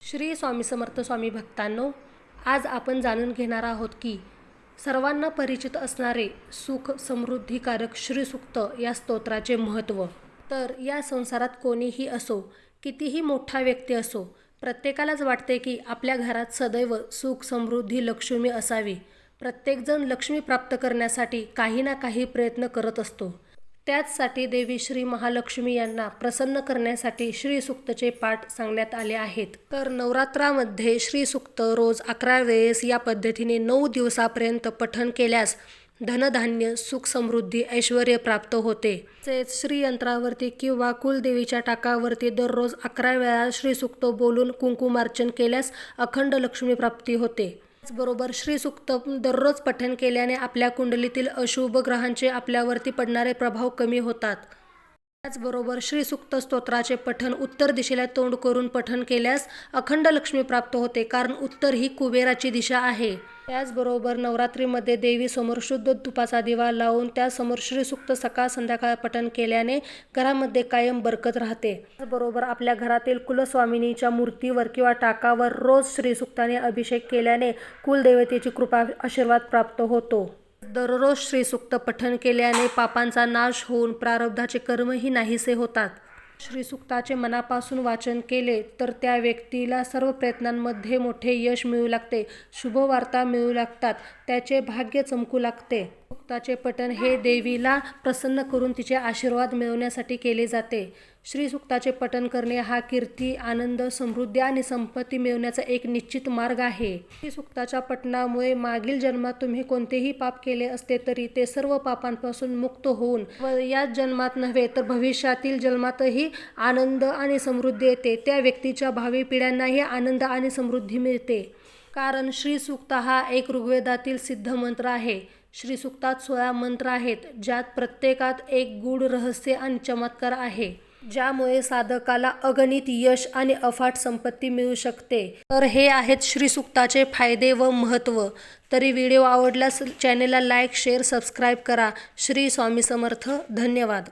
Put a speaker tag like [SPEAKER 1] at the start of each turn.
[SPEAKER 1] श्री स्वामी समर्थ स्वामी भक्तांनो, आज आपण जाणून घेणार आहोत की सर्वांना परिचित असणारे सुख समृद्धिकारक श्रीसूक्त या स्तोत्राचे महत्त्व. तर या संसारात कोणीही असो, कितीही मोठा व्यक्ती असो, प्रत्येकालाच वाटते की आपल्या घरात सदैव सुख समृद्धी लक्ष्मी असावी. प्रत्येकजण लक्ष्मी प्राप्त करण्यासाठी काही ना काही प्रयत्न करत असतो. त्याचसाठी देवी श्री महालक्ष्मी यांना प्रसन्न करण्यासाठी श्रीसूक्तचे पाठ सांगण्यात आले आहेत. तर नवरात्रामध्ये श्रीसूक्त रोज 11 वेळेस या पद्धतीने 9 दिवसापर्यंत पठण केल्यास धनधान्य सुख समृद्धी ऐश्वर्य प्राप्त होते. तसेच श्रीयंत्रावरती किंवा कुलदेवीच्या टाकावरती दररोज 11 वेळा श्रीसूक्त बोलून कुंकुमार्चन केल्यास अखंड लक्ष्मी प्राप्ती होते. त्याचबरोबर श्रीसूक्त दररोज पठण केल्याने आपल्या कुंडलीतील अशुभ ग्रहांचे आपल्यावरती पडणारे प्रभाव कमी होतात. त्याचबरोबर श्रीसूक्त स्तोत्राचे पठण उत्तर दिशेला तोंड करून पठण केल्यास अखंड लक्ष्मी प्राप्त होते, कारण उत्तर ही कुबेराची दिशा आहे. त्याचबरोबर नवरात्रीमध्ये देवीसमोर शुद्ध तुपाचा दिवा लावून त्यासमोर श्रीसूक्त सकाळ संध्याकाळ पठण केल्याने घरामध्ये कायम बरकत राहते. त्याचबरोबर आपल्या घरातील कुलस्वामिनीच्या मूर्तीवर किंवा टाकावर रोज श्रीसूक्ताने अभिषेक केल्याने कुलदेवतेची कृपा आशीर्वाद प्राप्त होतो. दररोज श्रीसूक्त पठण केल्याने पापांचा नाश होऊन प्रारब्धाचे कर्मही नाहीसे होतात. श्रीसूक्ताचे मनापासून वाचन केले तर त्या व्यक्तीला सर्व प्रयत्नांमध्ये मोठे यश मिळू लागते, शुभवार्ता मिळू लागतात, त्याचे भाग्य चमकू लागते. सूक्ताचे पठण हे देवीला प्रसन्न करून तिचे आशीर्वाद मिळवण्यासाठी केले जाते. श्रीसूक्ताचे पठण करणे हा कीर्ती, आनंद, समृद्धी आणि संपत्ती मिळवण्याचा एक निश्चित मार्ग आहे. श्रीसूक्ताच्या पठणामुळे मागील जन्मात तुम्ही कोणतेही पाप केले असते तरी ते सर्व पापांपासून मुक्त होऊन व याच जन्मात नव्हे तर भविष्यातील जन्मातही आनंद आणि समृद्धी येते. त्या व्यक्तीच्या भावी पिढ्यांनाही आनंद आणि समृद्धी मिळते. कारण श्रीसूक्त हा एक ऋग्वेदातील सिद्ध मंत्र आहे. श्रीसूक्तात 16 मंत्र आहेत, ज्यात प्रत्येकात एक गूढ रहस्य आणि चमत्कार आहे, ज्यामुळे साधकाला अगणित यश आणि अफाट संपत्ती मिळू शकते. तर हे आहेत श्रीसूक्ताचे फायदे व महत्त्व. तरी व्हिडिओ आवडल्यास चॅनेलला लाईक, शेअर, सबस्क्राईब करा. श्री स्वामी समर्थ. धन्यवाद.